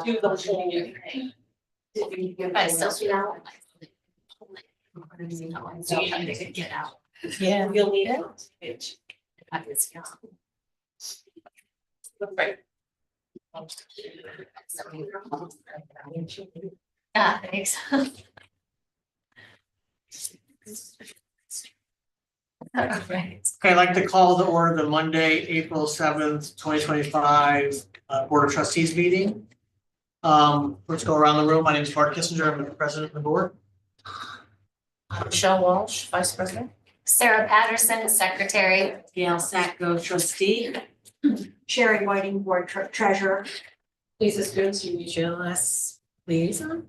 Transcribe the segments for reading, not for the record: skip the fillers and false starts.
do the whole. But still, so you have to get out. Yeah. You'll need it. Right. Thanks. Right. Okay, I'd like to call to order the Monday, April 7th, 2025 Board of Trustees meeting. Let's go around the room. My name is Mark Kissinger. I'm the president of the board. Michelle Walsh, vice president. Sarah Patterson, secretary. Gail Sacco, trustee. Sherry Whiting, board treasurer. Lisa Spoons, UGLS liaison.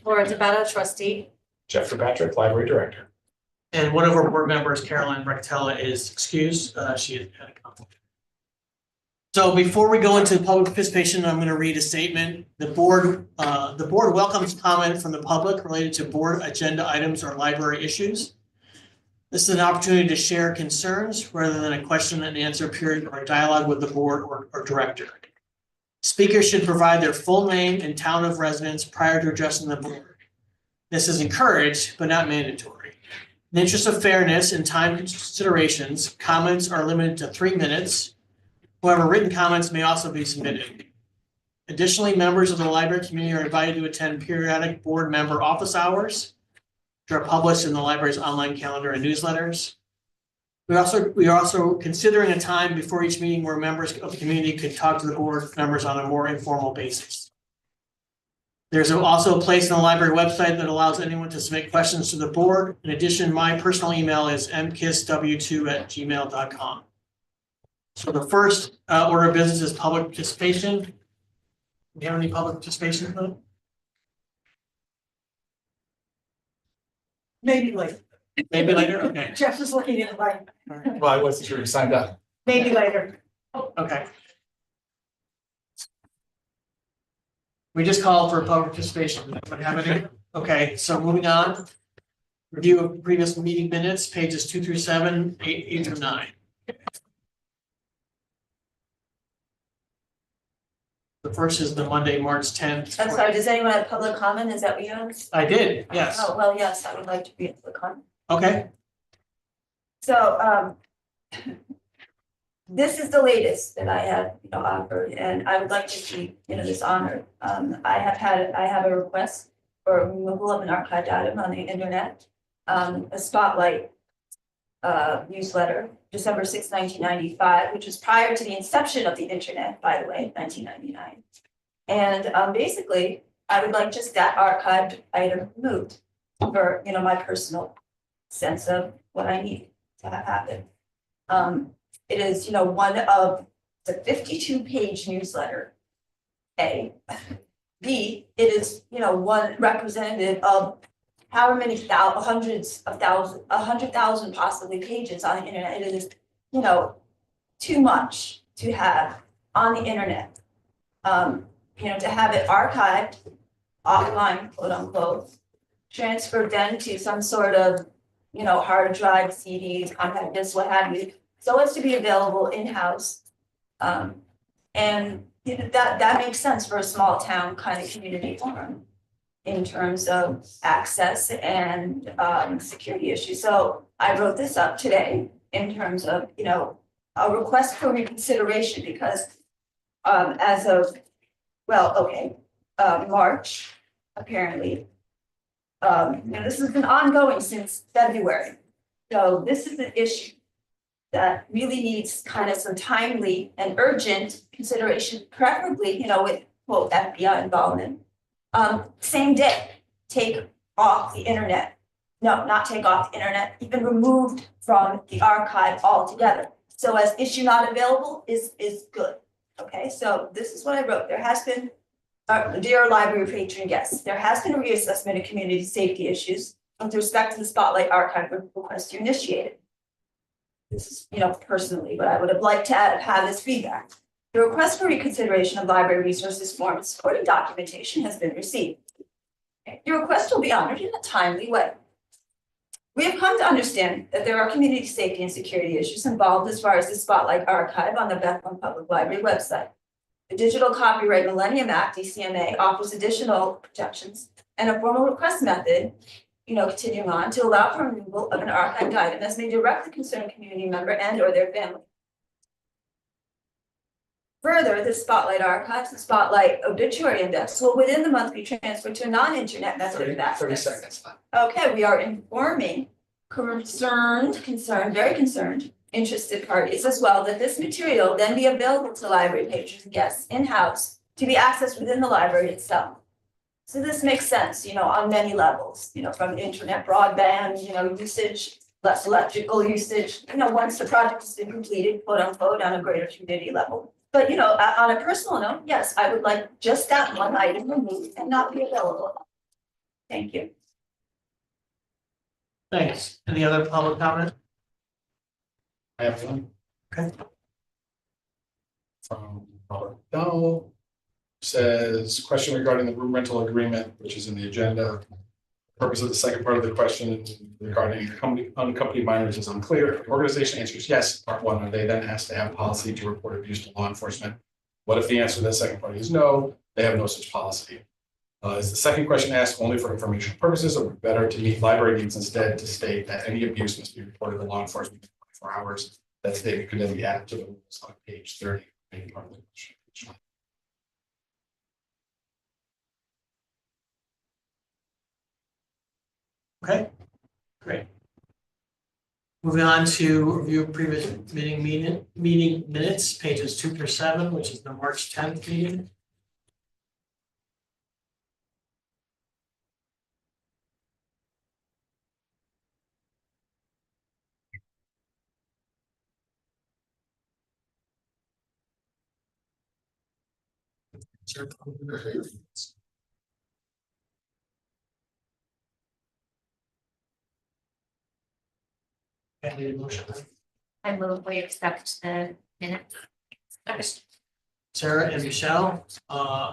Laura DeBetta, trustee. Jeffrey Patrick, library director. And one of our board members, Caroline Bractella, is excused. She had a conflict. So before we go into public participation, I'm going to read a statement. The board welcomes comment from the public related to board agenda items or library issues. This is an opportunity to share concerns rather than a question and answer period or a dialogue with the board or director. Speakers should provide their full name and town of residence prior to addressing the board. This is encouraged, but not mandatory. In the interest of fairness and time considerations, comments are limited to 3 minutes. However, written comments may also be submitted. Additionally, members of the library community are invited to attend periodic board member office hours, which are published in the library's online calendar and newsletters. We are also considering a time before each meeting where members of the community could talk to the board members on a more informal basis. There's also a place on the library website that allows anyone to submit questions to the board. In addition, my personal email is mkissw2@gmail.com. So the first order of business is public participation. Do you have any public participation? Maybe later. Maybe later, okay. Jeff is looking at the light. All right. Well, I wasn't sure you signed up. Maybe later. Okay. We just called for public participation. Does anyone have any? Okay, so moving on. Review of previous meeting minutes, pages 2 through 7, 8 through 9. The first is the Monday, March 10th. I'm sorry, does anyone have public comment? Is that what you have? I did, yes. Oh, well, yes, I would like to be a public comment. Okay, So, this is the latest that I have, offered, and I would like to be, this honored. I have a request for removal of an archived item on the internet, a spotlight newsletter, December 6, 1995, which was prior to the inception of the internet, by the way, 1999. And basically, I would like just that archived item removed for, my personal sense of what I need to have happen. It is, one of the 52-page newsletter, A. B, it is, one representative of however many hundreds of thousands, 100,000 possibly pages on the internet. It is, too much to have on the internet. To have it archived offline, quote unquote, transferred then to some sort of, hard drive, CDs, compact discs, what have you, so as to be available in-house. And that makes sense for a small town kind of community forum in terms of access and security issues. So I wrote this up today in terms of, a request for reconsideration because as of, March, apparently, this has been ongoing since February. So this is an issue that really needs kind of some timely and urgent consideration, preferably, with quote FBI involvement. Same day, take off the internet. No, not take off the internet, even removed from the archive altogether. So as issue not available is good. Okay, so this is what I wrote. There has been, dear library patron guests, there has been a reassessment of community safety issues with respect to the Spotlight archive request you initiated. This is, personally, but I would have liked to have this feedback. The request for reconsideration of library resources form and supporting documentation has been received. Your request will be honored in a timely way. We have come to understand that there are community safety and security issues involved as far as the Spotlight archive on the Bethlehem Public Library website. The Digital Copyright Millennium Act, DCMA, offers additional protections and a formal request method, continuing on to allow for removal of an archived item as may directly concern a community member and or their family. Further, the Spotlight Archives and Spotlight Obituary Index will within the month be transferred to a non-internet method of access. 30 seconds. Okay, we are informing very concerned, interested parties as well, that this material then be available to library patrons and guests in-house to be accessed within the library itself. So this makes sense, on many levels, from internet broadband, usage, less electrical usage, once the project has been completed, quote unquote, on a greater community level. But, on a personal note, yes, I would like just that one item removed and not be available. Thank you. Thanks. Any other public comment? I have one. Okay. From Robert Dowell. Says, question regarding the room rental agreement, which is in the agenda. Purpose of the second part of the question regarding unaccompanied minors is unclear. If the organization answers yes, part one, are they then asked to have policy to report abuse to law enforcement? What if the answer to the second part is no, they have no such policy? Is the second question asked only for informational purposes, or better to meet library needs instead to state that any abuse must be reported to law enforcement in 24 hours? That statement could then be added to the rules on page 30. Part of the question. Okay, great. Moving on to review of previous meeting minutes, pages 2 through 7, which is the March 10th meeting. Any motion? I move we accept the minutes. Sarah and Michelle,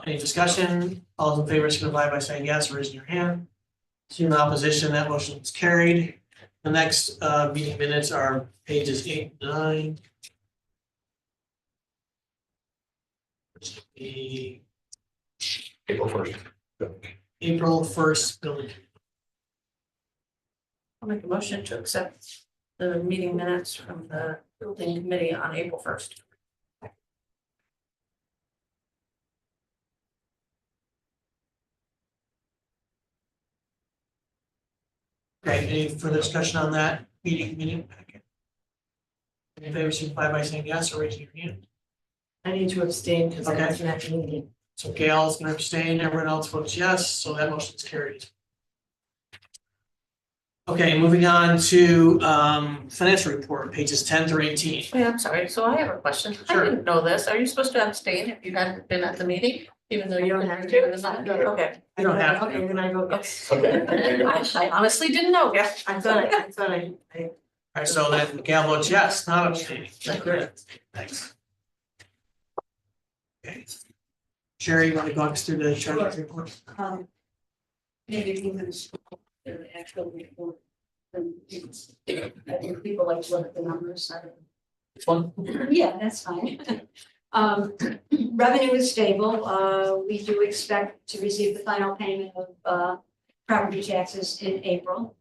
any discussion? All those in favor signify by saying yes, raising your hand. Seeing opposition, that motion is carried. The next meeting minutes are pages 8 and 9. The April 1st. April 1st building. I'll make a motion to accept the meeting minutes from the building committee on April 1st. Okay, any further discussion on that meeting packet? Any in favor signify by saying yes or raising your hand. I need to abstain because I Okay. wasn't at the meeting. So Gail's gonna abstain, everyone else votes yes, so that motion is carried. Okay, moving on to financial report, pages 10 through 18. Wait, I'm sorry, so I have a question. Sure. I didn't know this. Are you supposed to abstain if you hadn't been at the meeting, even though you don't have to? Okay. You don't have to. Okay, then I vote yes. Okay. I honestly didn't know. Yeah, I thought I. All right, so then Gail votes yes, not abstaining. Thanks. Okay. Sherry, you want to walk us through the treasurer's report? Maybe even the actual report. I think people like to look at the numbers. Which one? Yeah, that's fine. Revenue is stable. We do expect to receive the final payment of property taxes in April.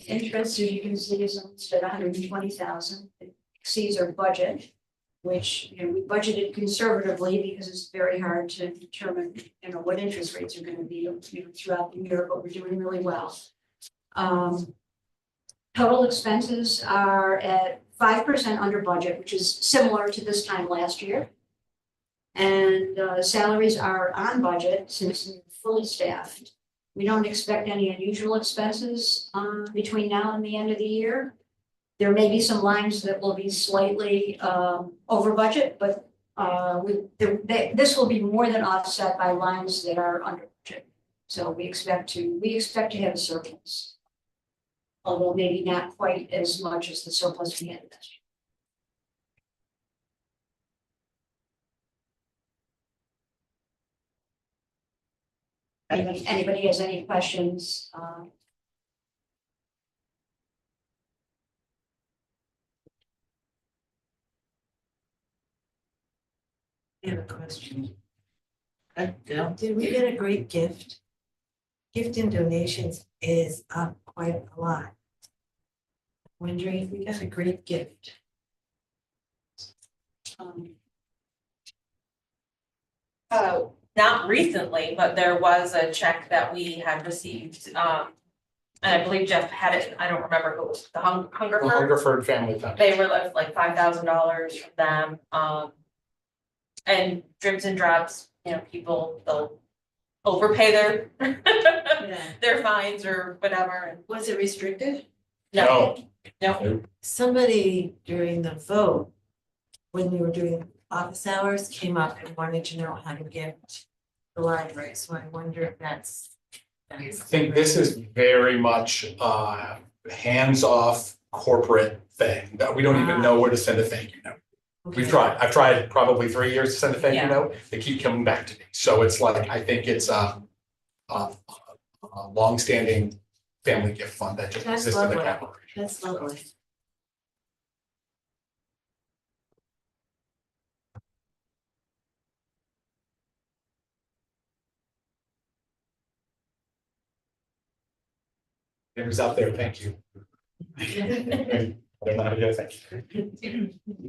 Interest, as you can see, is almost at 120,000. It exceeds our budget, which, we budgeted conservatively because it's very hard to determine, what interest rates are going to be, throughout the year, but we're doing really well. Total expenses are at 5% under budget, which is similar to this time last year. And salaries are on budget since we're fully staffed. We don't expect any unusual expenses between now and the end of the year. There may be some lines that will be slightly over budget, but this will be more than offset by lines that are under budget. So we expect to have a surplus. Although maybe not quite as much as the surplus we had last year. Anybody has any questions? I have a question. Okay, yeah. Did we get a great gift? Gift and donations is up quite a lot. Wondering if we got a great gift. Not recently, but there was a check that we had received, and I believe Jeff had it, I don't remember who it was, the The Hungerford. Hungerford Family Foundation. They were like $5,000 from them, and dribs and drabs, you know, people, they'll overpay their Yeah. their fines or whatever, and Was it restricted? no, Somebody during the vote, when we were doing office hours, came up and wanted to know how to get the library, so I wonder if that's. I think this is very much hands-off corporate thing that we don't even know where to send a thank you note. We've tried. I've tried probably 3 years to send a thank you Yeah. note. They keep coming back to me. So it's like, I think it's a longstanding family gift fund that just That's exists in the lovely. capital region. That's lovely. Neighbors out there, thank you. I don't know how to do a thank you.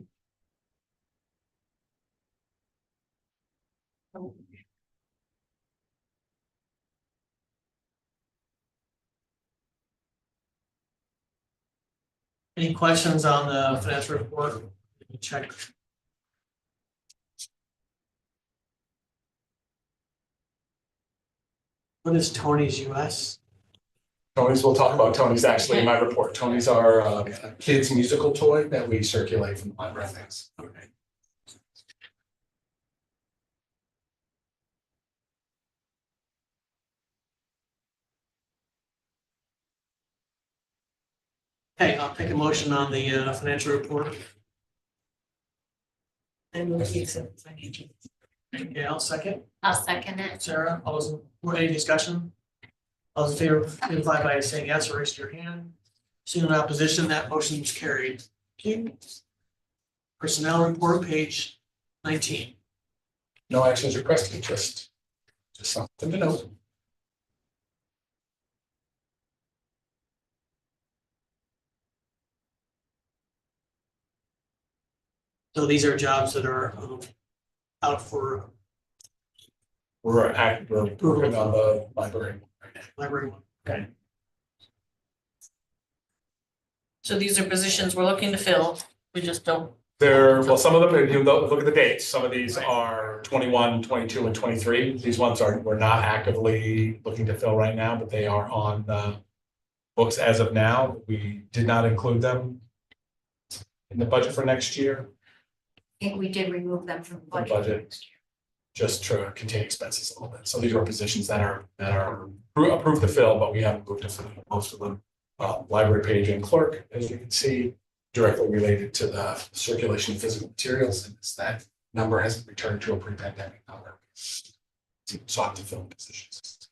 Any questions on the financial report? Check. What is Tony's US? Tony's, we'll talk about Tony's actually in my report. Tony's our kids musical toy that we circulate from the library things. Okay. Okay, I'll take a motion on the financial report. And we'll keep some financial. Okay, I'll second. I'll second it. Sarah, all those, any discussion? All those in favor, signify by saying yes or raise your hand. Seeing no opposition, that motion is carried. Okay. Personnel report, page 19. No actions requested, just something to note. So these are jobs that are out for We're working on the library right now. library one. Okay. so these are positions we're looking to fill, we just don't. Well, some of them, you know, look at the dates. Some of these are 21, 22, and 23. These ones we're not actively looking to fill right now, but they are on the books as of now. We did not include them in the budget for next year, I think we did remove them from the budget. budget. next year. just to contain expenses a little bit. So these are positions that are approved to fill, but we haven't moved to fill most of them. Library page and clerk, as you can see, directly related to the circulation of physical materials, and that number hasn't returned to a pre-pandemic number. Sought to fill positions.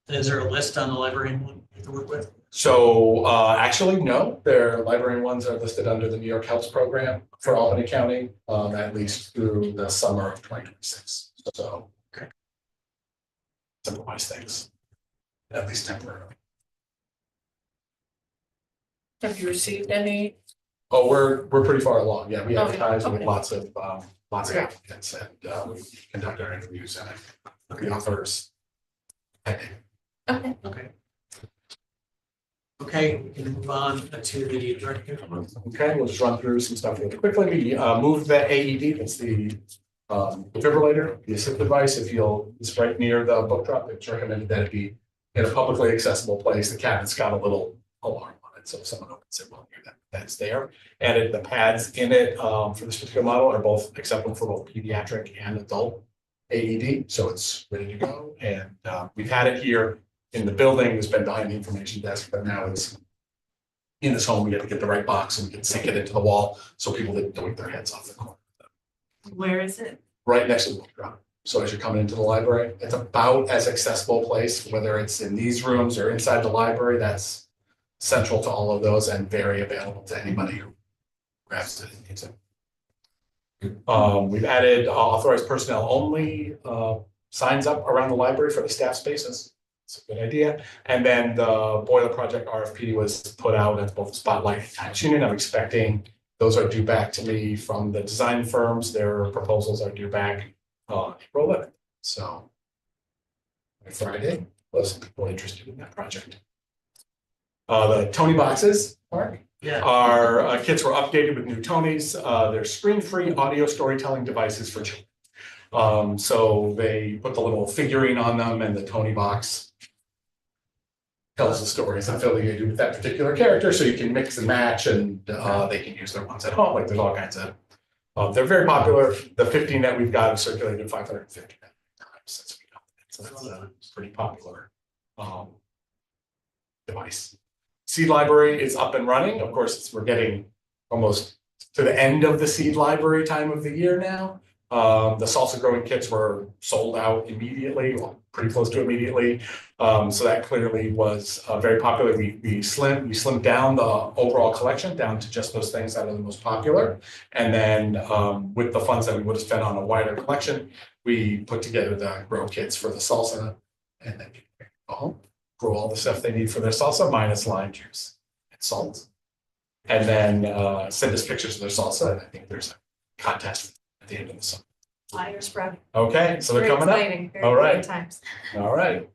Is there a list on the librarian one you have to work with? So actually, no, their library ones are listed under the New York Helps program for Albany County, at least through the summer of 2026. So okay. Simplifies things, at least temporarily. Have you received any? Oh, we're pretty far along. Yeah, we Okay, advertise with okay. lots of applicants, and we conduct our interviews and the offers. Okay. Okay. Okay, we can move on to the director. Okay, we'll just run through some stuff really quickly. We moved the AED, that's the defibrillator, the assist device. If it's right near the book drop, it's recommended that it be in a publicly accessible place. The cabinet's got a little alarm on it, so if someone opens it, we'll hear that's there. And the pads in it for this particular model are both acceptable for both pediatric and adult AED, so it's ready to go. And we've had it here in the building. It's been behind the information desk, but now it's in this home. We have to get the right box and we can sink it into the wall so people didn't doink their heads off the corner. Where is it? Right next to the book drop. So as you're coming into the library, it's about as accessible place, whether it's in these rooms or inside the library. That's central to all of those and very available to anybody who grabs it and needs it. We've added authorized personnel only signs up around the library for the staff spaces. It's a good idea. And then the boiler project RFP was put out at both Spotlight and Times Union. I'm expecting those are due back to me from the design firms. Their proposals are due back April 11th. So by Friday, was some people interested in that project. The Tony boxes, Mark. Yeah. Our kits were updated with new Tonys. They're screen-free audio storytelling devices for children. So they put the little figurine on them, and the Tony box tells the stories affiliated with that particular character. So you can mix and match, and they can use their ones at home. Like there's all kinds of. They're very popular. The 15 that we've got have circulated 550 times since we got it. So that's a pretty popular device. Seed library is up and running. Of course, we're getting almost to the end of the seed library time of the year now. The salsa growing kits were sold out immediately, well, pretty close to immediately. So that clearly was very popular. We slimmed down the overall collection down to just those things that are the most popular. And then with the funds that we would have spent on a wider collection, we put together the grow kits for the salsa, and then go home, grow all the stuff they need for their salsa minus lime juice and salt. And then send us pictures of their salsa. And I think there's a contest at the end of the summer. Fire spread. Okay, so they're Very coming up. exciting, very All right. good times. All right.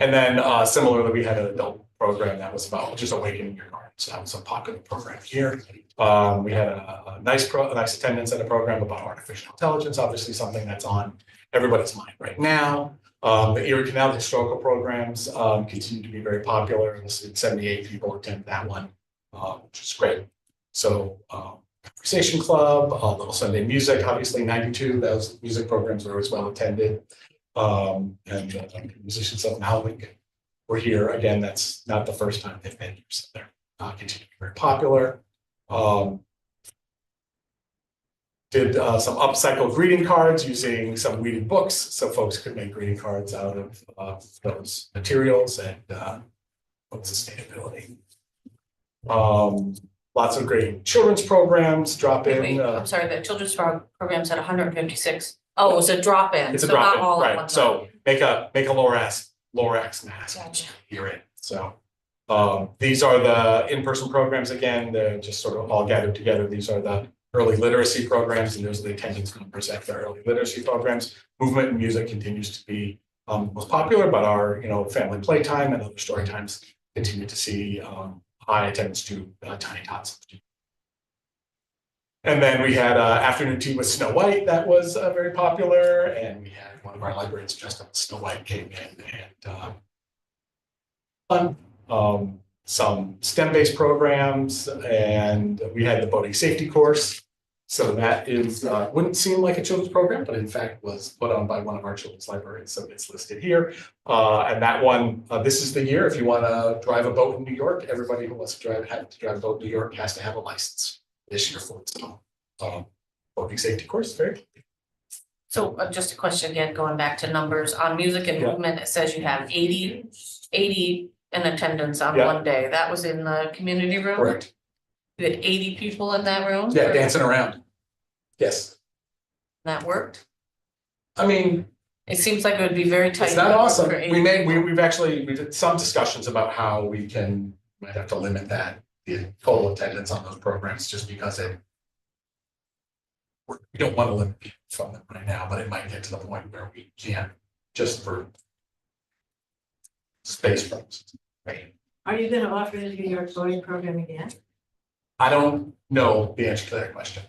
And then similarly, we had an adult program that was about just awakening your garden. So that was a popular program here. We had a nice attendance at a program about artificial intelligence, obviously something that's on everybody's mind right now. The Erie Canal historical programs continue to be very popular. And 78 people attend that one, which is great. So Conversation Club, Little Sunday Music, obviously 92, those music programs are always well attended. And musicians of Malvik were here. Again, that's not the first time they've been here, so they're continue to be very popular. Did some upcycled greeting cards using some weeded books, so folks could make greeting cards out of those materials and sustainability. Lots of great children's programs drop in. Wait, I'm sorry, the children's programs had 156. Oh, it was a drop-in, It's a so not drop-in, all at right? one time. So make a Lorax mask. Gotcha. You're in. So these are the in-person programs again. They're just sort of all gathered together. These are the early literacy programs, and those are the attendance numbers at the early literacy programs. Movement and music continues to be most popular, but our family playtime and other story times continue to see high attendance to Tiny Tots. And then we had afternoon tea with Snow White that was very popular, and we had one of our librarians dressed up as Snow White came in and fun. Some STEM-based programs, and we had the boating safety course. So that is wouldn't seem like a children's program, but in fact was put on by one of our children's librarians, so it's listed here. And that one, this is the year. If you want to drive a boat in New York, everybody who wants to drive a boat in New York has to have a license this year for it. So boating safety course, very. So just a question again, going back to numbers on music and movement, it says you have 80 in attendance on Yeah. one day. That was in the community room? Correct. You had 80 people in that room? Yeah, dancing around. Yes. That worked? I mean, It seems like it would be very tight. it's not awesome. for 80 We people. did some discussions about how we might have to limit the total attendance on those programs, just because we don't want to limit people from them right now, but it might get to the point where we can't, just for space purposes. Right? Are you gonna offer the New York voting program again? I don't know the answer to that question.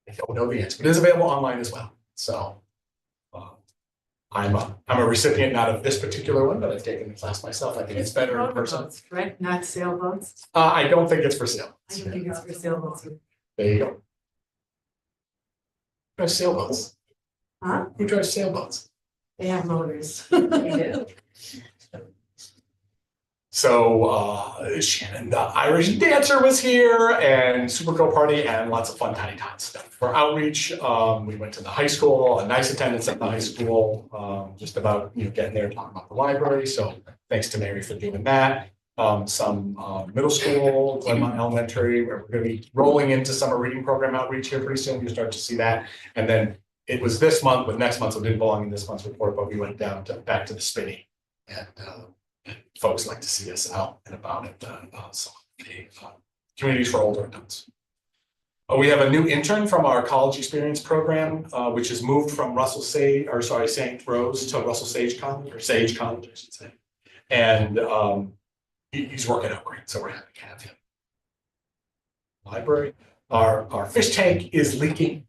I don't know the answer, but it is available online as well. So I'm a recipient not of this particular one, but I've taken the class myself. I think it's better in person. Votes, right, not sailboats? I don't think it's for sale. I don't think it's for sailboats. There you go. Who drives sailboats? Huh? Who drives sailboats? They have motors. So Shannon, the Irish dancer, was here, and Supergirl party, and lots of fun Tiny Tots stuff. For outreach, we went to the high school, a nice attendance at the high school, just about getting there, talking about the library. So thanks to Mary for doing that. some middle school, Glenmont Elementary, where we're gonna be rolling into summer reading program outreach here pretty soon. You start to see that. And then it was this month, but next month, so it didn't belong in this month's report, but we went down to back to the Spinney. And folks like to see us out and about at some of the communities for older adults. We have a new intern from our college experience program, which has moved from St. Rose to Russell Sage College, or Sage College, I should say. And he's working out great, so we're happy to have him. Library, our fish tank is leaking.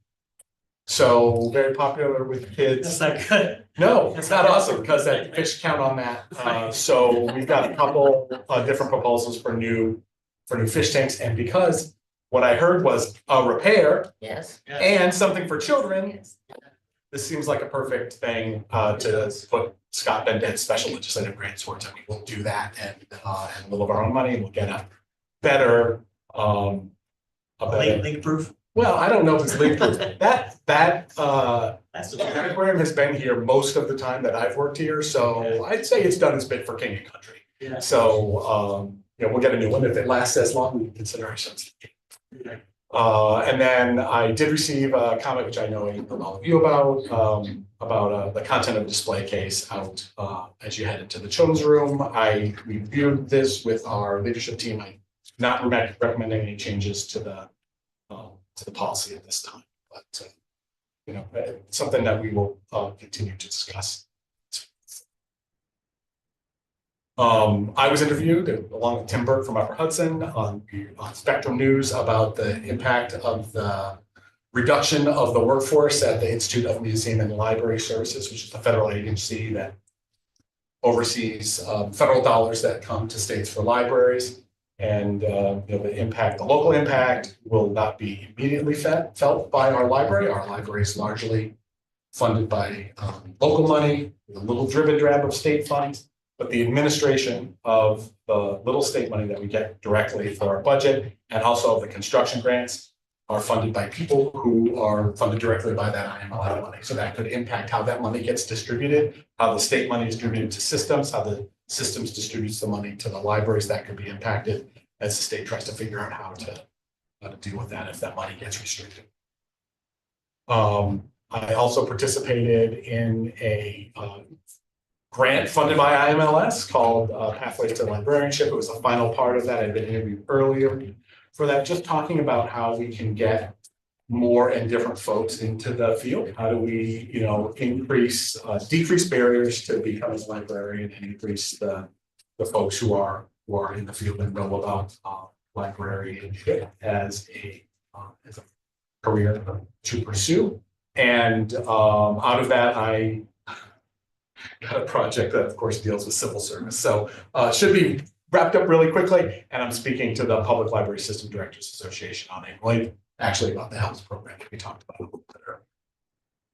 So very popular with kids. That's not good. No, it's not awesome because that fish count on that. So we've got a couple different proposals for new fish tanks, and because what I heard was a repair Yes. and something for children. This seems like a perfect thing to put Scott Bendett's special legislative grant towards. I mean, we'll do that and a little of our own money, and we'll get a better. Leak proof. Well, I don't know if it's leak proof. That That's what aquarium has been here most of the time that I've worked here, so I'd say it's done its bit for King and Country. Yeah. So we'll get a new one. If it lasts as long, we can consider ourselves. And then I did receive a comment, which I know I emailed all of you about the content of display case out as you head into the children's room. I reviewed this with our leadership team. I'm not recommending any changes to the policy at this time, but something that we will continue to discuss. I was interviewed along with Tim Burke from Upper Hudson on Spectrum News about the impact of the reduction of the workforce at the Institute of Museum and Library Services, which is the federal agency that oversees federal dollars that come to states for libraries. And the local impact will not be immediately felt by our library. Our library is largely funded by local money, with a little drib and drab of state funds. But the administration of the little state money that we get directly for our budget, and also of the construction grants, are funded by people who are funded directly by that IMLI money. So that could impact how that money gets distributed, how the state money is distributed to systems, how the systems distributes the money to the libraries. That could be impacted as the state tries to figure out how to deal with that if that money gets restricted. I also participated in a grant funded by IMLS called Pathways to Librarianship. It was the final part of that. I'd been interviewed earlier for that, just talking about how we can get more and different folks into the field. How do we, decrease barriers to becoming a librarian and increase the folks who are in the field and know about librarianship as a career to pursue. And out of that, I got a project that, of course, deals with civil service. So should be wrapped up really quickly. And I'm speaking to the Public Library System Directors Association on it, actually about the health program that we talked about a little bit earlier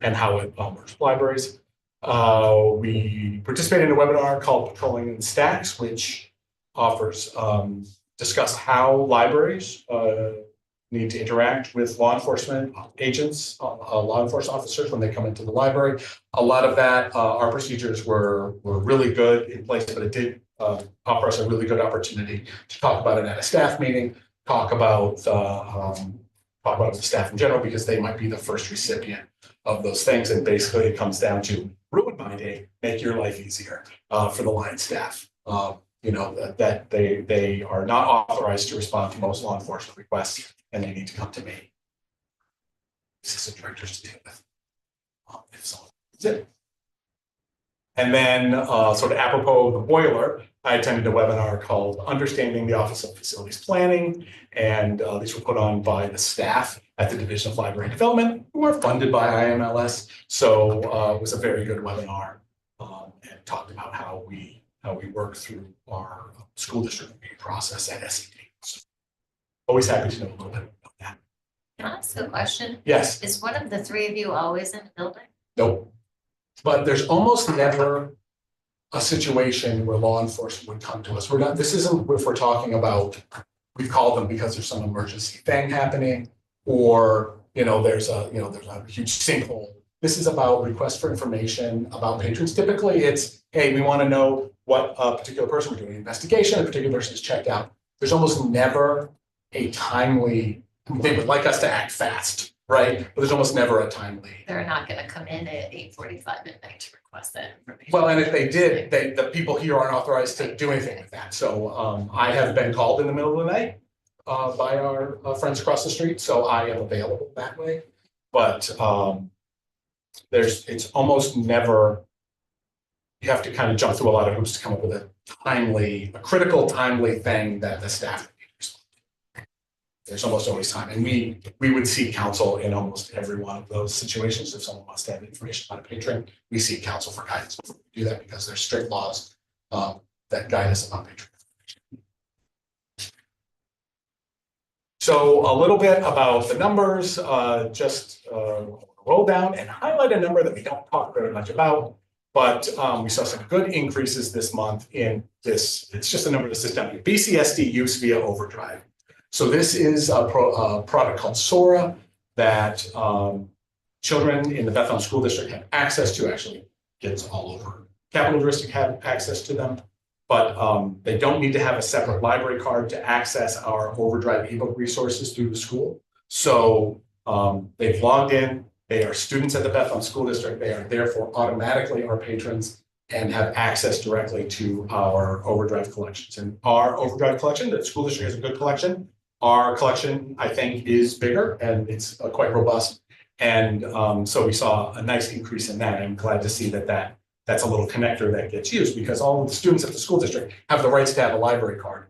and how it works with libraries. We participated in a webinar called Patrolling the Stacks, which discuss how libraries need to interact with law enforcement agents, law enforcement officers when they come into the library. A lot of that, our procedures were really good in place, but it did offer us a really good opportunity to talk about it at a staff meeting, talk about the staff in general, because they might be the first recipient of those things. And basically it comes down to ruin my day, make your life easier for the line staff. That they are not authorized to respond to most law enforcement requests, and they need to come to me, assistant directors, to deal with if someone is it. And then sort of apropos of the boiler, I attended a webinar called Understanding the Office of Facilities Planning, and these were put on by the staff at the Division of Library Development, who are funded by IMLS. So it was a very good webinar and talked about how we work through our school district review process at SED. So always happy to know a little bit about that. Can I ask a question? Yes. Is one of the three of you always in the building? Nope. But there's almost never a situation where law enforcement would come to us. This isn't if we're talking about, we've called them because there's some emergency thing happening, or there's a huge sinkhole. This is about requests for information about patrons. Typically it's, hey, we want to know what a particular person, we're doing an investigation, a particular person is checked out. There's almost never a timely, they would like us to act fast, right? But there's almost never a timely. They're not gonna come in at 8:45 at night to request that information. Well, and if they did, the people here aren't authorized to do anything with that. So I have been called in the middle of the night by our friends across the street, so I am available that way. But it's almost never, you have to kind of jump through a lot of hoops to come up with a critical timely thing that the staff. There's almost always time, and we would seek counsel in almost every one of those situations. If someone wants to have information about a patron, we seek counsel for guidance before we do that, because there's strict laws that guide us about patron information. So a little bit about the numbers, just roll down and highlight a number that we don't talk very much about, but we saw some good increases this month in this. It's just a number that sits down here. BCSD use via Overdrive. So this is a product called Sora that children in the Bethlehem School District have access to. Actually, kids all over Capital District have access to them, but they don't need to have a separate library card to access our Overdrive ebook resources through the school. So they've logged in. They are students at the Bethlehem School District. They are therefore automatically our patrons and have access directly to our Overdrive collections. And our Overdrive collection, the school district has a good collection. Our collection, I think, is bigger and it's quite robust. And so we saw a nice increase in that. I'm glad to see that's a little connector that gets used, because all of the students at the school district have the rights to have a library card.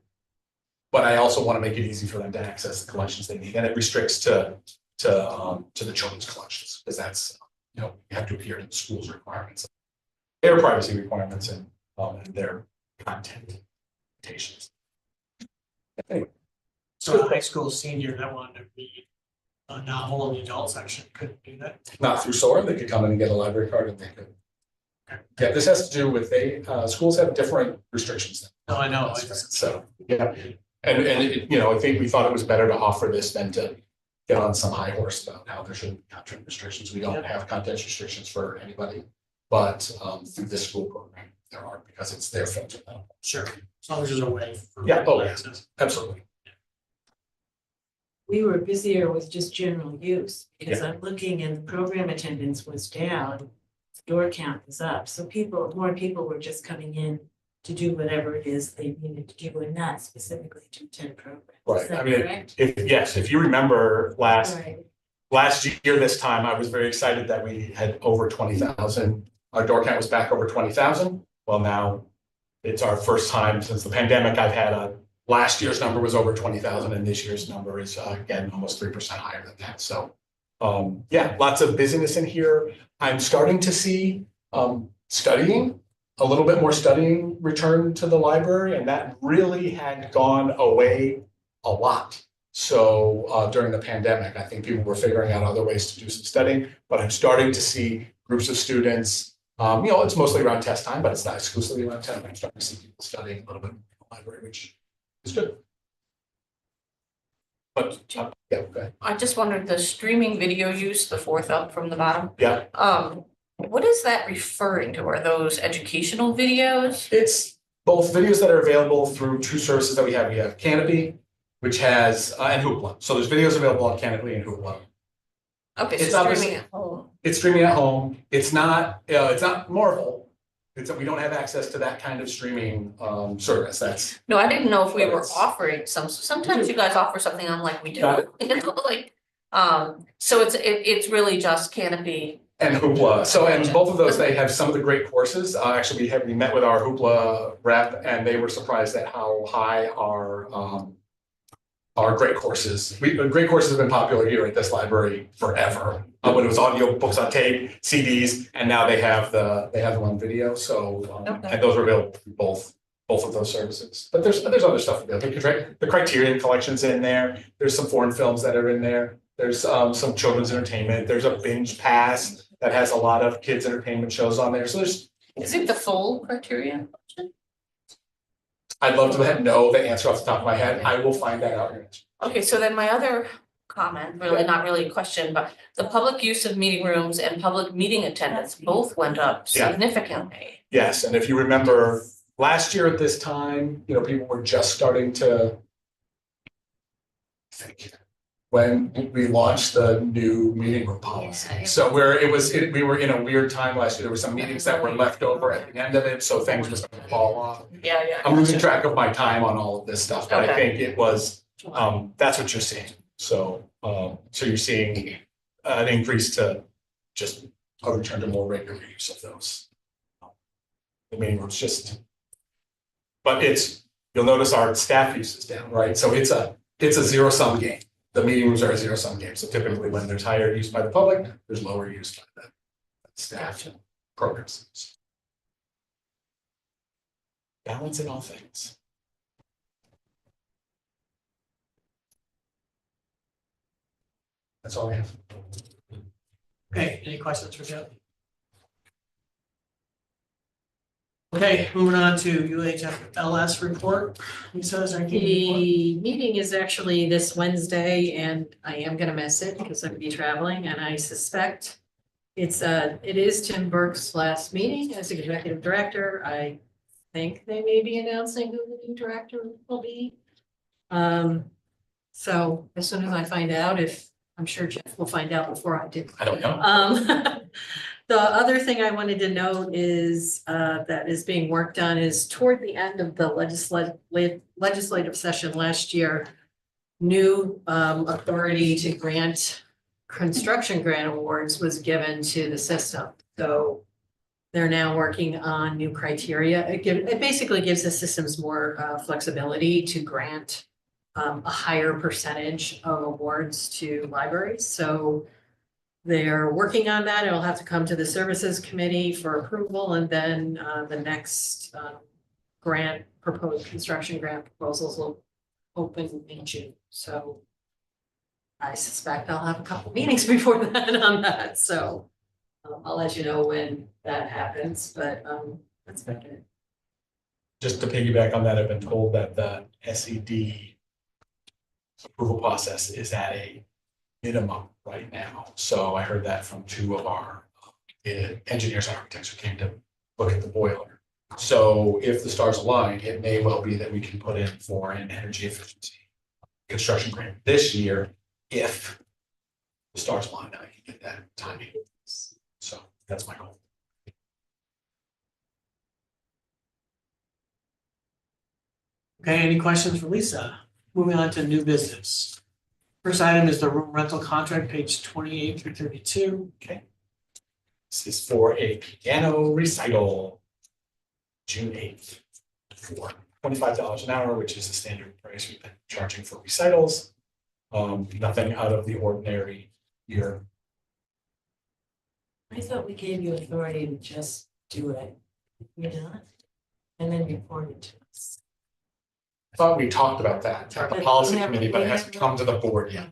But I also want to make it easy for them to access the collections they need. And it restricts to the children's collections, because that's, you have to adhere to the school's requirements, their privacy requirements, and their content limitations. Anyway. So a high school senior that wanted to read a novel in the adult section couldn't do that. Not through Sora, they could come in and get a library card and they could. Yeah, this has to do with schools have different restrictions. No, I know. So, yeah, and I think we thought it was better to offer this than to get on some high horse about how there shouldn't be content restrictions. We don't have content restrictions for anybody, but through this school program, there are, because it's their filter. Sure, as long as there's a way for access. Absolutely. We were busier with just general use, because I'm looking and the program attendance was down, door count was up, so more people were just coming in to do whatever it is they needed to do, and not specifically to attend programs. Right. Is that I mean, correct? if you remember last Right. year, this time, I was very excited that we had over 20,000. Our door count was back over 20,000. Well, now it's our first time since the pandemic. I've had last year's number was over 20,000, and this year's number is again almost 3% higher than that. So yeah, lots of busyness in here. I'm starting to see studying, a little bit more studying return to the library, and that really had gone away a lot. So during the pandemic, I think people were figuring out other ways to do some studying, but I'm starting to see groups of students, it's mostly around test time, but it's not exclusively around test time. I'm starting to see people studying a little bit in the library, which is good. But yeah, okay. I just wondered, the streaming video use, the fourth up from the bottom. Yeah. What is that referring to? Are those educational videos? It's both videos that are available through two services that we have. We have Canopy, which has, and Hoopla. So there's videos available on Canopy and Hoopla. Okay, It's so obviously- streaming at home. It's streaming at home. It's not Marvel. It's that we don't have access to that kind of streaming service. That's No, I didn't know if we were Yes. offering sometimes you guys offer something I'm like, we do, Got so it's really just Canopy. and Hoopla. So and both of those, they have some of the great courses. Actually, we met with our Hoopla rep, and they were surprised at how high our great courses. Great courses have been popular here at this library forever. When it was audio books on tape, CDs, and now they have the one video. So Okay. and those are available through both of those services. But there's other stuff available. The Criterion collection's in there. There's some foreign films that are in there. There's some children's entertainment. There's a Binge Pass that has a lot of kids entertainment shows on there. So there's. Is it the full Criterion? I'd love to know the answer off the top of my head. I will find that out. Okay, so then my other comment, really not really a question, but the public use of meeting rooms and public meeting attendance both went up Yeah. significantly. Yes, and if you remember, last year at this time, you know, people were just starting to think when we launched the new meeting room policy. Yeah, it So we were in a weird time last year. There were some meetings that were left over at the end of it, so things were starting to fall off. Yeah, I'm losing track of my time on all of this stuff, but I Okay. think it was, that's what you're seeing. So, so you're seeing an increase to just a return to more regular use of those. The meeting rooms just, but you'll notice our staff use is down, right? So it's a zero sum game. The meeting rooms are a zero sum game. So typically when there's higher use by the public, there's lower use by the staff and programs. Balance in all things. That's all I have. Okay, any questions for Joe? Okay, moving on to UHFLS report. Lisa, is there anything? The meeting is actually this Wednesday and I am gonna miss it because I'm gonna be traveling and I suspect it is Tim Burke's last meeting as executive director. I think they may be announcing who the new director will be. So as soon as I find out, I'm sure Jeff will find out before I do. I don't know. The other thing I wanted to note is, that is being worked on is toward the end of the legislative session last year. New, authority to grant construction grant awards was given to the system. So they're now working on new criteria. It basically gives the systems more, flexibility to grant, a higher percentage of awards to libraries. So they're working on that. It'll have to come to the services committee for approval and then the next proposed construction grant proposals will open in June. So I suspect I'll have a couple meetings before that on that. So I'll let you know when that happens, but that's about it. Just to piggyback on that, I've been told that the SED approval process is at a minimum right now. So I heard that from two of our engineers and architects who came to look at the boiler. So if the stars align, it may well be that we can put in for an energy efficiency construction grant this year if the stars align, I can get that timing. So that's my goal. Okay, any questions for Lisa? Moving on to new business. First item is the room rental contract, page 28 through 32. Okay. This is for a piano recital, June 8th, for $25 an hour, which is the standard price we've been charging for recitals. Nothing out of the ordinary here. I thought we gave you authority to just do it. You not? And then report it to us. I thought we talked about that at the policy committee, but it hasn't come to the board yet.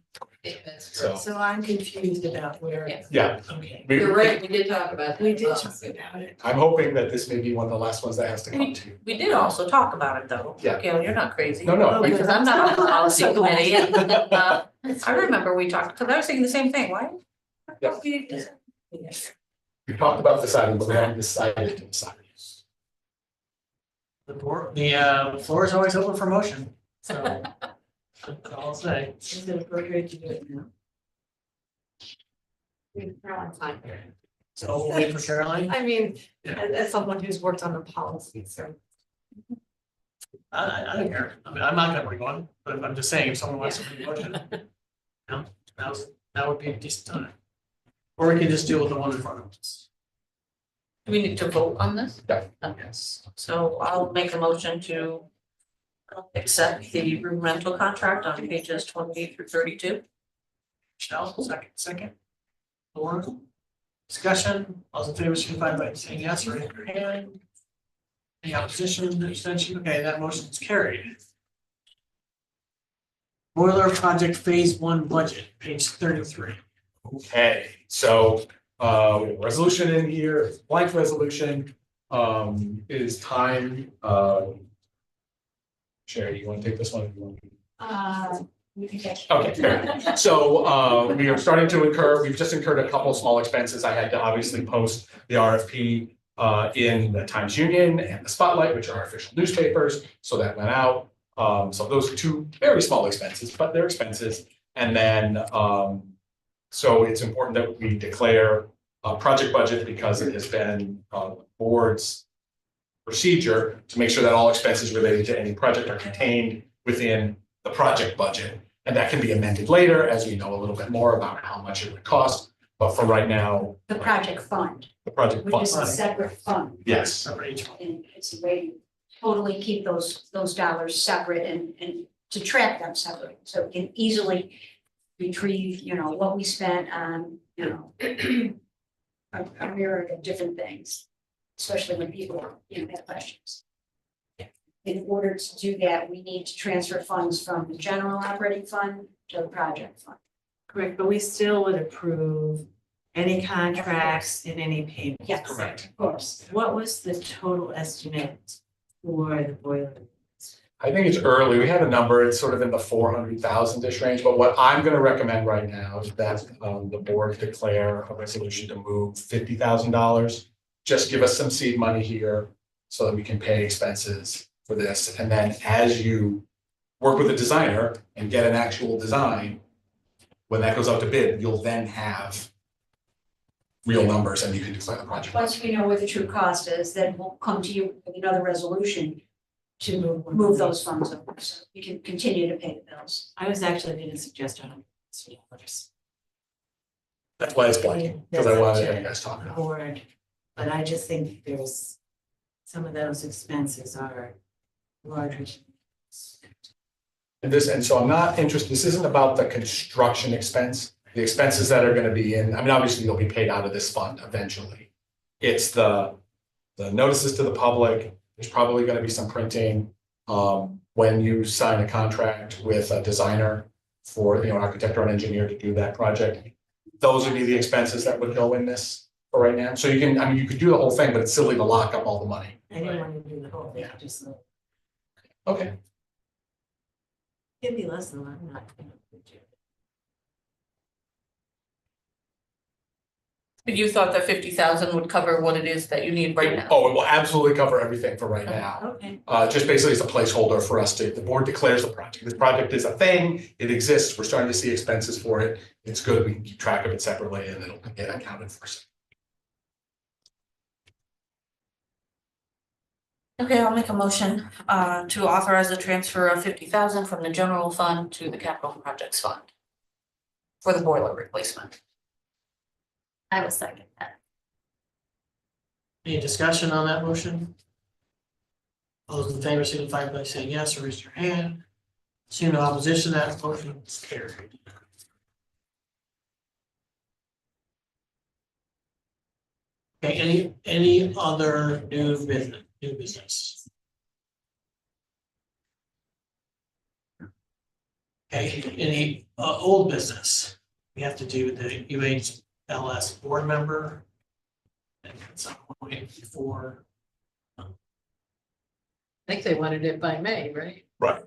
So, So I'm confused about where. Yes. yeah, Okay. You're right, we did talk about that. We did talk about it. I'm hoping that this may be one of the last ones that has to come to. We did also talk about it though. Yeah. Gail, you're not crazy. No, no. Because I'm not on the policy So glad. committee. I remember we talked, because I was thinking the same thing, why? Yeah. We- We talked about deciding, but we haven't decided to decide. The board, the floor is always open for motion, so that's all I'll say. Is it appropriate to do it now? So we'll wait for Caroline. I mean, Yeah. as someone who's worked on the policy, so. I don't care. I mean, I'm not gonna bring one, but I'm just saying if someone wants to bring a motion. No, that would be a decent time. Or we can just deal with the one in front of us. Do we need to vote on this? Yeah. Yes, so I'll make a motion to accept the room rental contract on pages 28 through 32. Michelle, second. Lauren, discussion, all those in favor, signify by saying yes, raise your hand. Any opposition, abstention, okay, that motion is carried. Boiler project phase 1 budget, page 33. Okay, so we have a resolution in here, blank resolution, is time, Sherry, you wanna take this one? Okay, fair enough. So we are starting to we've just incurred a couple of small expenses. I had to obviously post the RFP in the Times Union and the Spotlight, which are our official newspapers, so that went out. So those are two very small expenses, but they're expenses. And then, so it's important that we declare a project budget because it has been board's procedure to make sure that all expenses related to any project are contained within the project budget. And that can be amended later as we know a little bit more about how much it would cost. But for right now, The project fund, the project which is a fund, separate fund. yes, And it's a way to totally keep those dollars separate and to track them separate, so we can easily retrieve, what we spent on, a myriad of different things, especially when people, have questions. In order to do that, we need to transfer funds from the general operating fund to the project fund. Correct, but we still would approve any contracts and any payments. Yes. correct. Of course. What was the total estimate for the boiler? I think it's early. We had a number, it's sort of in the 400,000-ish range, but what I'm gonna recommend right now is that the board declare a resolution to move $50,000. Just give us some seed money here so that we can pay expenses for this. And then as you work with a designer and get an actual design, when that goes out to bid, you'll then have real numbers and you can declare the project. Once we know what the true cost is, then we'll come to you with another resolution to Move move those funds over, so we can continue to pay the bills. I was actually going to suggest $100. That's why it's blanking, because I wanted to have you guys talk about it. Board, but I just think there's, some of those expenses are larger. And so I'm not interested, this isn't about the construction expense, the expenses that are gonna be in, I mean, obviously you'll be paid out of this fund eventually. It's the notices to the public, there's probably gonna be some printing. When you sign a contract with a designer for, an architect or an engineer to do that project. Those would be the expenses that would go in this for right now. So you can, I mean, you could do the whole thing, but it's silly to lock up all the money. I didn't want to do the whole thing, Yeah. just Okay. it'd be less than I'm not. gonna do. But you thought that 50,000 would cover what it is that you need right now? Oh, it will absolutely cover everything for right now. Okay, Just basically it's a placeholder for us to, the board declares the project. This project is a thing, it exists, we're starting to see expenses for it. It's good, we can keep track of it separately and it'll get accounted for. Okay, I'll make a motion to authorize the transfer of 50,000 from the general fund to the capital projects fund for the boiler replacement. I will second that. Any discussion on that motion? All those in favor signify by saying yes or raise your hand. Seeing no opposition, that motion is carried. Okay, any other new business? Okay, any old business? We have to do with the UHLS board member. And at some point before. I think they wanted it by May, right? Right.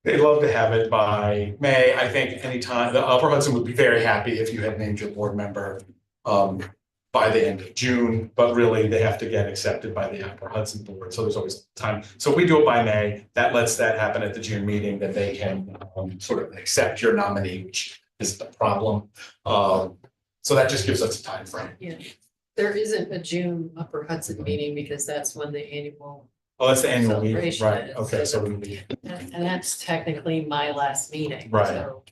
They'd love to have it by May. I think anytime, the Upper Hudson would be very happy if you had named your board member by the end of June, but really they have to get accepted by the Upper Hudson board. So there's always time. So if we do it by May, that lets that happen at the June meeting, that they can sort of accept your nominee, which is the problem. So that just gives us a time frame. Yeah. There isn't a June Upper Hudson meeting because that's when the annual, Oh, that's the annual meeting, Celebration right? is. Okay, so we need. and that's technically my last meeting. Right. So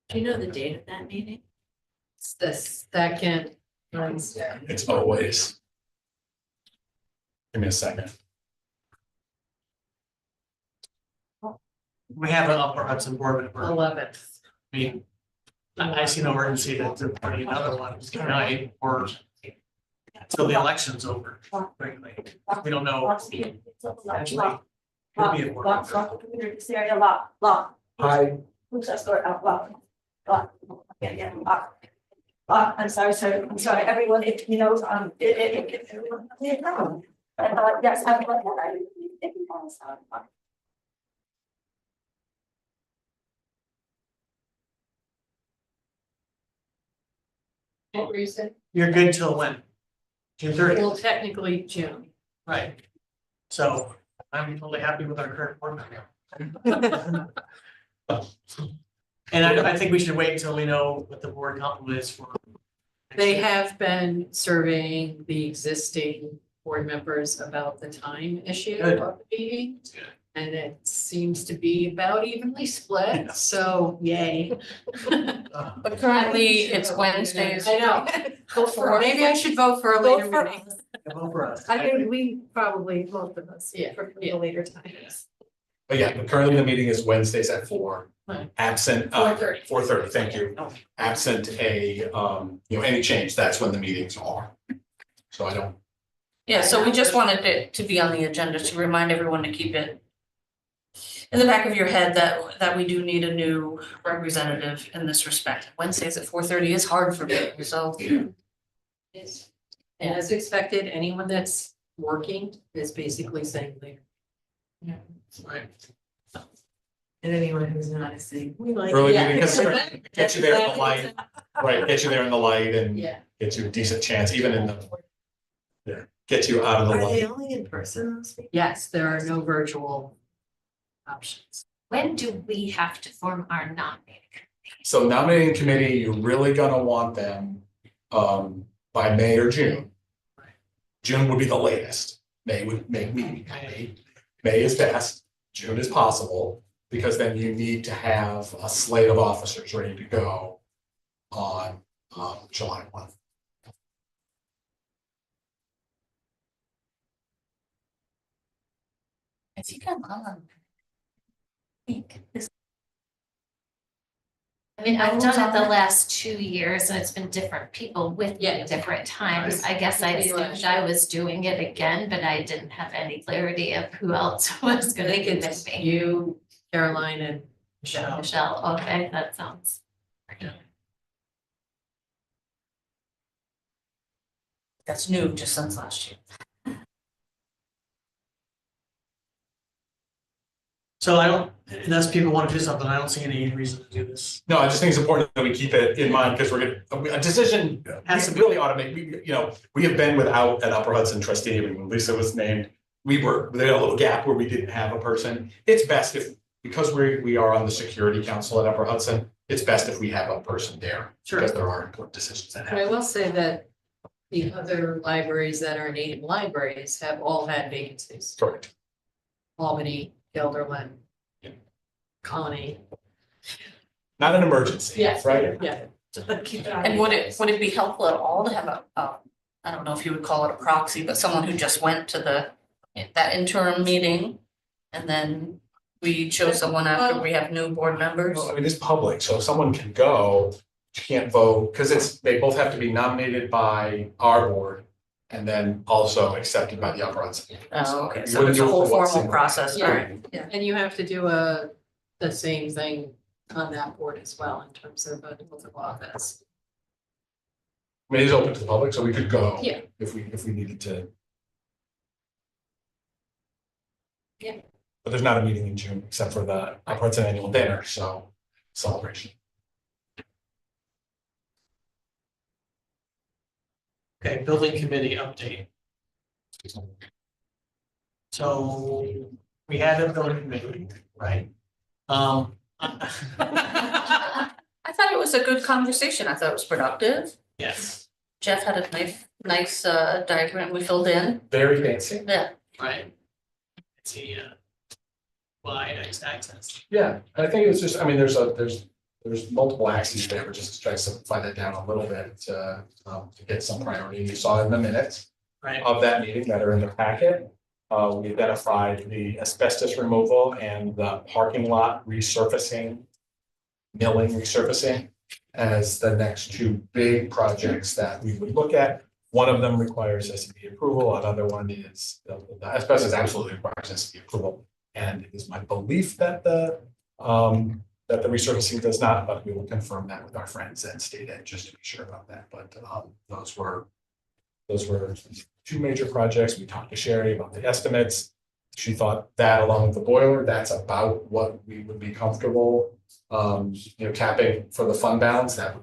do you know the date of that meeting? it's the second Wednesday. It's always. Give me a second. We have an Upper Hudson board member. 11th. I mean, I see no urgency to party another one tonight or until the election's over, frankly. We don't know. Actually, could be a board member. This area, lock. Hi. Who's that store out, lock. Yeah, lock. I'm sorry, sir, I'm sorry, everyone, if you know, if everyone, yes, I'm like that. If you want to start. What were you saying? You're good till when? June 30th. Well, technically June. Right. So I'm totally happy with our current board member. And I think we should wait until we know what the board complement is for. They have been surveying the existing board members about the time issue Good. of the meeting. Good. And it seems to be about evenly split, so yay. But currently it's Wednesdays. I know. Go for it. Maybe I should vote for a Go later for meeting. Vote for us. I think we probably, both of us, Yeah, for yeah. the later times. But yeah, but currently the meeting is Wednesdays at 4. Right. Absent, 4:30. 4:30, thank you. Absent a, any change, that's when the meetings are. So I don't, Yeah, so we just wanted it to be on the agenda to remind everyone to keep it in the back of your head that we do need a new representative in this respect. Wednesdays at 4:30 is hard for me, so. And as expected, anyone that's working is basically saying later. Right. And anyone who's not is saying, we like. early Yeah. meeting, because get you there in the light, right, get you there in the light and Yeah. get you a decent chance, even in the. Yeah, get you out of the Are they light. only in person those weeks? Yes, there are no virtual options. When do we have to form our nominating? So nominating committee, you're really gonna want them by May or June. June would be the latest. May would make me, May is best, June is possible, because then you need to have a slate of officers ready to go on July 1. I think I'm on. I mean, I've done it the last 2 years and it's been different people with me Yeah. at different times. I guess I assumed I was doing it again, but I didn't have any clarity of who else was I gonna think be with it's me. you, Caroline, and Michelle. Michelle, okay, that sounds. That's new just since last year. So I don't, unless people want to do something, I don't see any reason to do this. No, I just think it's important that we keep it in mind, because we're gonna, a decision has to really automate, we have been without an Upper Hudson trustee, when Lisa was named. We had a little gap where we didn't have a person. It's best if, because we are on the Security Council at Upper Hudson, it's best if we have a person there. Sure. Because there are important decisions that But I happen. will say that the other libraries that are native libraries have all had vacancies. Correct. Albany, Gelderland. Yeah. Colony. Not an emergency, Yes. right? Yeah. And would it be helpful at all to have I don't know if you would call it a proxy, but someone who just went to that interim meeting? And then we chose someone after we have new board members? Well, I mean, it's public, so if someone can go, you can't vote, because they both have to be nominated by our board. And then also accepted by the Upper Hudson. Oh, okay, You so wouldn't it's a do it whole for one formal single- process, Yeah. right? And you have to do the same thing on that board as well in terms of a oath of office. I mean, it is open to the public, so we could go. Yeah. If we needed to. Yeah. But there's not a meeting in June except for the Upper Hudson annual dinner, so celebration. Okay, building committee update. So we had a building committee, right? I thought it was a good conversation. I thought it was productive. Yes, Jeff had a nice diagram we filled in. Very fancy. Yeah, right. It's a wide access. Yeah, and I think it was just, I mean, there's multiple axes there, we're just trying to simplify that down a little bit to get some priority. You saw in the minutes Right, of that meeting that are in the packet. We identified the asbestos removal and the parking lot resurfacing, milling resurfacing as the next two big projects that we would look at. One of them requires SCP approval, another one is, the asbestos absolutely requires SCP approval. And it is my belief that the resurfacing does not, but we will confirm that with our friends at State Ed just to be sure about that. But those were two major projects. We talked to Sherry about the estimates. She thought that along with the boiler, that's about what we would be comfortable, capping for the fund balance. That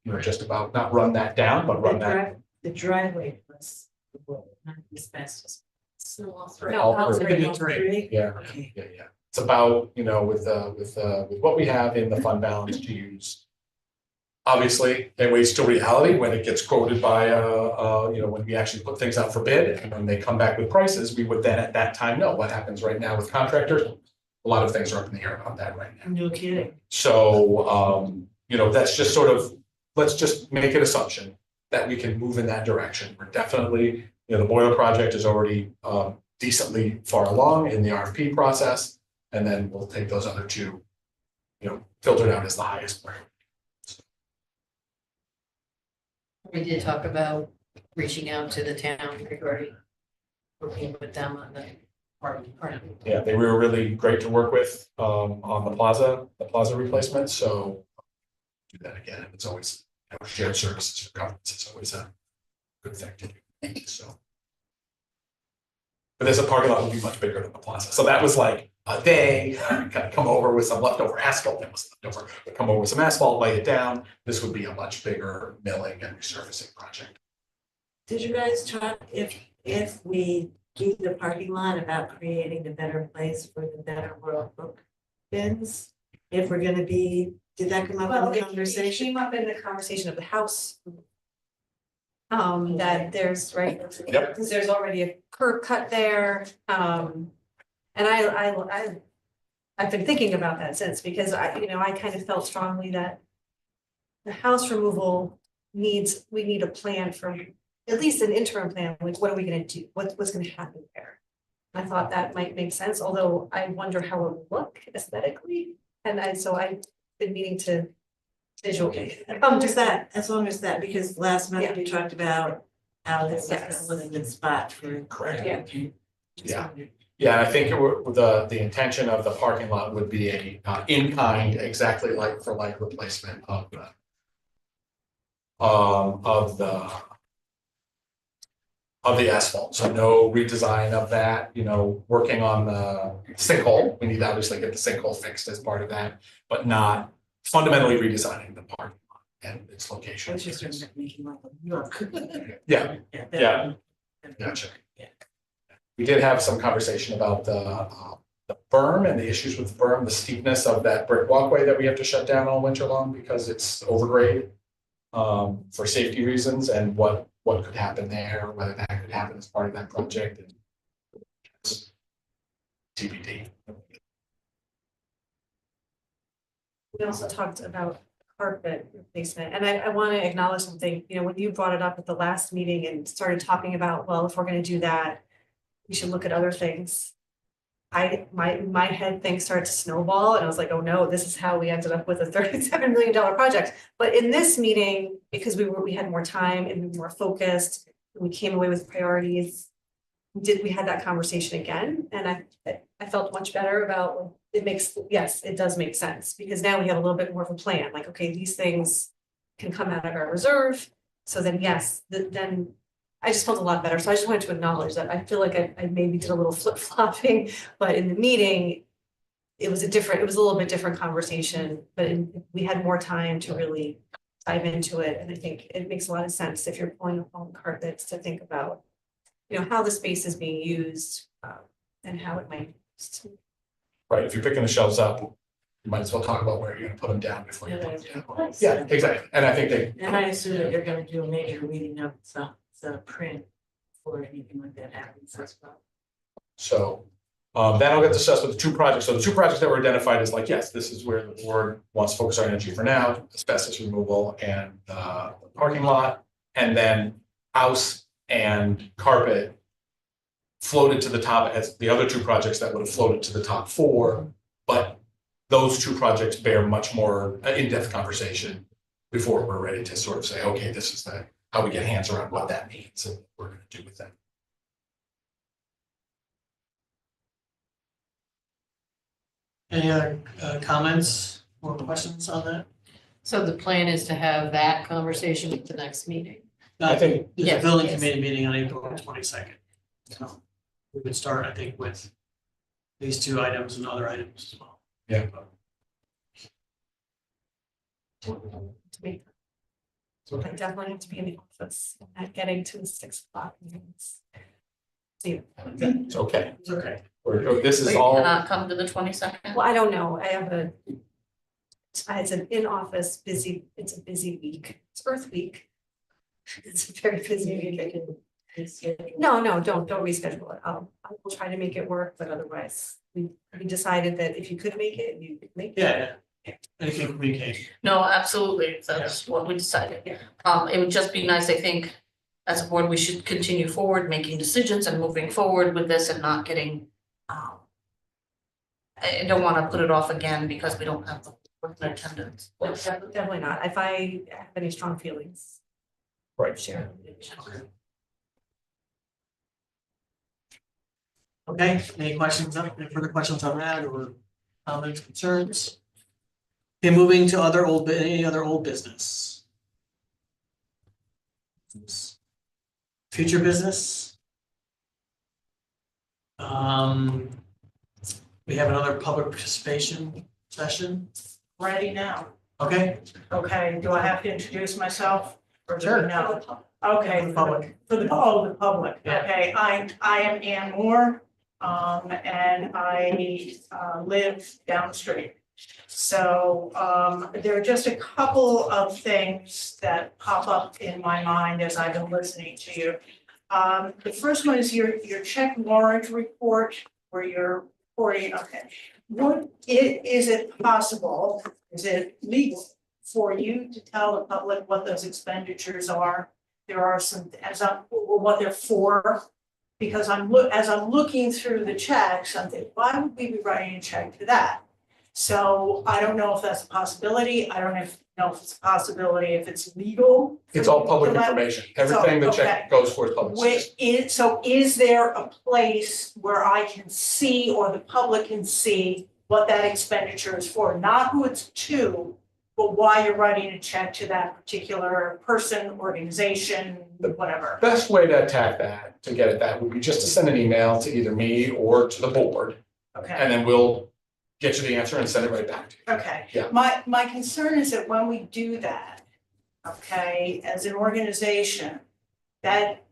would, just about not run that down, but run that. The driveway was Not asbestos. So all No, three. All all three. three. All three. Yeah, Okay. yeah. It's about, you know, with what we have in the fund balance to use. Obviously, it waits till reality when it gets quoted by, you know, when we actually put things out for bid and when they come back with prices, we would then at that time know what happens right now with contractors. A lot of things are up in the air about that right now. No kidding. So, you know, that's just sort of, let's just make an assumption that we can move in that direction. We're definitely, you know, the boiler project is already decently far along in the RFP process. And then we'll take those other two, you know, filtered out as the highest priority. We did talk about reaching out to the town regarding working with them on the parking. Yeah, they were really great to work with on the plaza replacement, so do that again. It's always, you know, shared services for governments, it's always a good thing to do, so. But there's a parking lot would be much bigger than the plaza, so that was like a day, kind of come over with some leftover asphalt that was left over, but come over with some asphalt, lay it down. This would be a much bigger milling and resurfacing project. Did you guys talk if we do the parking lot about creating a better place for the Better World book bins? If we're gonna be, did that come up Well, in the it conversation? came up in the conversation of the house. That there's, right, Yep. because there's already a curb cut there, and I've been thinking about that since, because I kind of felt strongly that the house removal we need a plan for, at least an interim plan, like what are we gonna do, what's gonna happen there? I thought that might make sense, although I wonder how it would look aesthetically, so I've been meaning to visually. Just that, as long as that, because last month we talked about how this Yes. was a good spot for. Correct. Yeah. Okay. Just Yeah. wondered. Yeah, I think the intention of the parking lot would be a in-kind, exactly like for like replacement of the asphalt, so no redesign of that, you know, working on the sinkhole, we need to obviously get the sinkhole fixed as part of that, but not fundamentally redesigning the parking lot and its I location. was just thinking of making like a look. Yeah, Yeah. gotcha. Yeah. We did have some conversation about the berm and the issues with the berm, the steepness of that brick walkway that we have to shut down all winter long because it's overgrade for safety reasons, and what could happen there, whether that could happen as part of that project. And TBD. We also talked about carpet replacement, and I want to acknowledge something, when you brought it up at the last meeting and started talking about, well, if we're gonna do that, we should look at other things. My head thing started to snowball, and I was like, oh no, this is how we ended up with a $37 million project. But in this meeting, because we had more time and we were more focused, we came away with priorities. We had that conversation again, and I felt much better about it does make sense, because now we have a little bit more of a plan, like, okay, these things can come out of our reserve. So then, yes, then I just felt a lot better. So I just wanted to acknowledge that. I feel like I maybe did a little flip-flopping, but in the meeting, it was a little bit different conversation, but we had more time to really dive into it. And I think it makes a lot of sense if you're pulling up on carpets to think about, how the space is being used, and how it might. Right, if you're picking the shelves up, you might as well talk about where you're gonna put them down before you put them down. Yeah, exactly, and I think And I assume that you're gonna do a major reading of the print or anything like that happens as well. so. That'll get discussed with the two projects. So the two projects that were identified is like, yes, this is where the board wants to focus our energy for now, asbestos removal and the parking lot. And then house and carpet floated to the top as the other two projects that would have floated to the top four. But those two projects bear much more in-depth conversation before we're ready to sort of say, okay, this is how we get hands around what that means and what we're gonna do with that. Any other comments or questions on that? So the plan is to have that conversation at the next meeting. I think- There's a Yes, building yes. committee meeting on April 22nd. So we would start, I think, with these two items and other items as well. Yeah. I definitely have to be in the office at getting to the 6 o'clock meetings. See, It's okay. It's okay. This So is you all, cannot come to the 22nd? well, I don't know, it's an in-office busy, it's a busy week, it's Earth Week. It's a very busy week. No, don't reschedule it, I will try to make it work, but otherwise, we decided that if you could make it, you could make it. Yeah. Anything communication. No, absolutely, that's what we decided. It would just be nice, I think, as a board, we should continue forward, making decisions and moving forward with this and not getting, I don't wanna put it off again because we don't have the attendance. Definitely not, if I have any strong feelings. Right. Share. Okay, any questions, any further questions on that or comments, concerns? Okay, moving to any other old business? Future business? We have another public participation session, Ready now. okay? Okay, do I have to introduce myself? Or do Sure. we know? Okay, For the public. For the public. Yeah. Okay, I am Ann Moore, and I live down the street. So, there are just a couple of things that pop up in my mind as I've been listening to you. The first one is your check warrant report, where you're reporting, okay. Is it possible, is it legal for you to tell the public what those expenditures are? There are some, what they're for, because as I'm looking through the checks, I'm thinking, why would we be writing a check to that? So I don't know if that's a possibility, I don't know if it's a possibility, if it's legal. it's all public So that- information. Everything the check goes for is public. So is there a place where I can see or the public can see what that expenditure is for, not who it's to, but why you're writing a check to that particular person, organization, whatever? Best way to attack that, to get at that, would be just to send an email to either me or to the board, Okay, and then we'll get you the answer and send it right back to you. okay. Yeah. My concern is that when we do that, okay, as an organization, that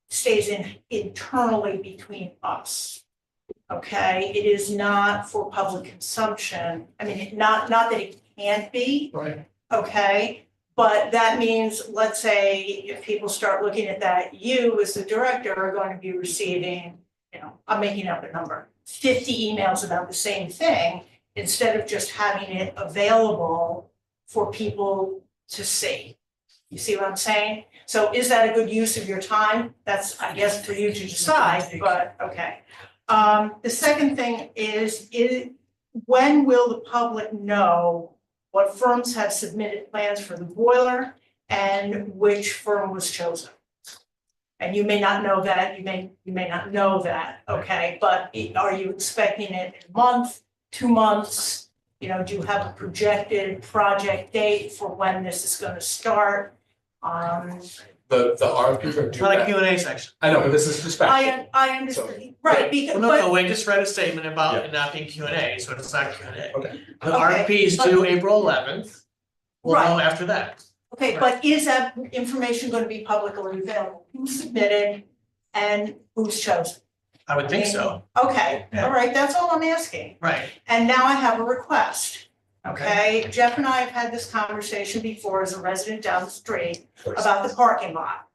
stays internally between us. Okay, it is not for public consumption, I mean, not that it can't be, Right. okay? But that means, let's say, if people start looking at that, you as the director are going to be receiving, I'm making up a number, 50 emails about the same thing, instead of just having it available for people to see. You see what I'm saying? So is that a good use of your time? That's, I guess, for you to decide, but, okay. The second thing is when will the public know what firms have submitted plans for the boiler and which firm was chosen? And you may not know that, you may not know that, okay, but are you expecting it in a month, 2 months? Do you have a projected project date for when this is gonna start? The RFPs are It's due not a back. Q&A section. I know, but this is just factual. I understand, right, because, Well, no, but, Wayne just read a statement about Yeah. it not being Q&A, so it's not Q&A. Okay. The Okay, RFP is due April 11th. We'll know Right. after that. okay, but is that information gonna be publicly available? Who submitted and who's chosen? I would think so, Okay, all right, that's all I'm asking. right. And now I have a request, okay? Jeff and I have had this conversation before as a resident down the street about the parking lot.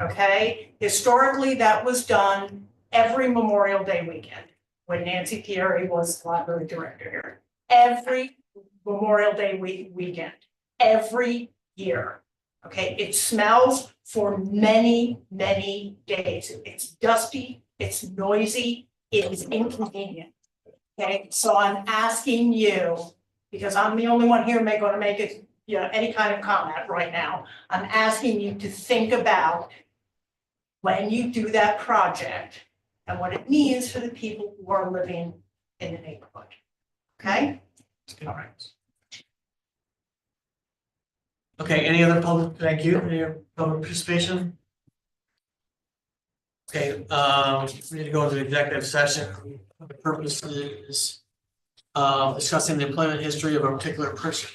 Okay, historically, that was done every Memorial Day weekend when Nancy Pieri was the library director here. Every Memorial Day weekend, every year. Okay, it smells for many, many days. It's dusty, it's noisy, it is inconvenient. Okay, so I'm asking you, because I'm the only one here gonna make it, any kind of comment right now. I'm asking you to think about when you do that project and what it means for the people who are living in the neighborhood. Okay? All right. Okay, any other public, thank you, any other public participation? Okay, we need to go into executive session. The purpose is discussing the employment history of a particular person.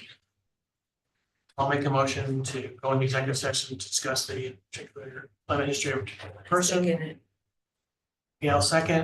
I'll make a motion to go into executive session to discuss the particular administrative person. Second it. Gail second.